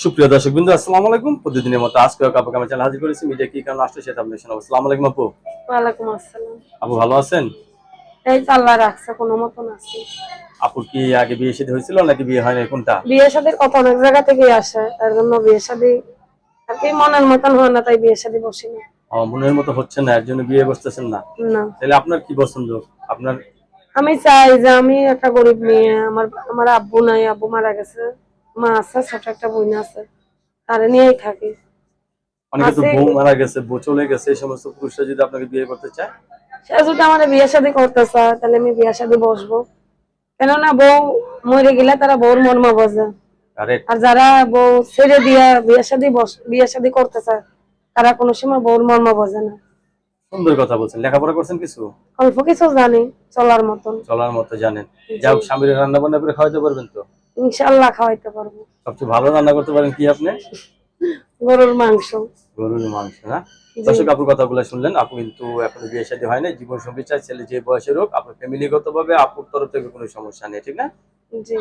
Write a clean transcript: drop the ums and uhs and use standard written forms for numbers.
সুপ্রিয় দর্শকবৃন্দ, আসসালামু আলাইকুম। প্রতিদিনের মতো আজকেও আপনাকে আমি চ্যানেল হাজির করেছি। মিডিয়া কি কারণ আসলে সেটা আপনাদের শোনাবো। আসসালামু আলাইকুম আপু। ওয়ালাইকুম আসসালাম। আপু ভালো আছেন? এই তো আল্লাহ রাখছে কোনো মতন আছি। আপুর কি আগে বিয়ে শাদী হয়েছিল নাকি বিয়ে হয়নি, কোনটা? বিয়ে শাদীর কথা অনেক জায়গা থেকে আসে, তার জন্য বিয়ে শাদী আর কি মনের মতন হয় না, তাই বিয়ে শাদী বসি না। মনের মতো হচ্ছে না, এর জন্য বিয়ে বসতেছেন না? না, তাহলে আপনার কি পছন্দ? আপনার আমি চাই যে আমি একটা গরিব মেয়ে, আমার আমার আব্বু নাই, আব্বু মারা গেছে, মা আছে, ছোট একটা বোন আছে, তারে নিয়েই থাকি। অনেকে তো আছে, বউ মারা গেছে, বউ চলে গেছে, এই সমস্ত পুরুষরা যদি আপনাকে বিয়ে করতে চায়? সে যদি আমার বিয়ে শাদী করতে চায় তাহলে আমি বিয়ে শাদী বসবো। কেননা বউ মরে গেলে তারা বউর মর্ম বোঝে, কারেক্ট। আর যারা বউ ছেড়ে দিয়া বিয়ে শাদী করতে চায় তারা কোনো সময় বউর মর্ম বোঝে না। সুন্দর কথা বলছেন। লেখাপড়া করছেন কিছু? অল্প কিছু জানি, চলার মতন। চলার মতো জানেন? জি, যাও, স্বামীর রান্না বান্না করে খাওয়াতে পারবেন তো? ইনশাল্লাহ খাওয়াইতে পারবো। সবচেয়ে ভালো রান্না করতে পারেন কি আপনি? গরুর মাংস। গরুর মাংস না? জি, দর্শক, আপুর কথাগুলো শুনলেন। আপু কিন্তু এখনো বিয়ে শাদী হয় নাই, জীবন সঙ্গী চাই, ছেলে যে বয়সের হোক। আপনার ফ্যামিলিগত ভাবে আপুর তরফ থেকে কোনো সমস্যা নেই, ঠিক না? জি।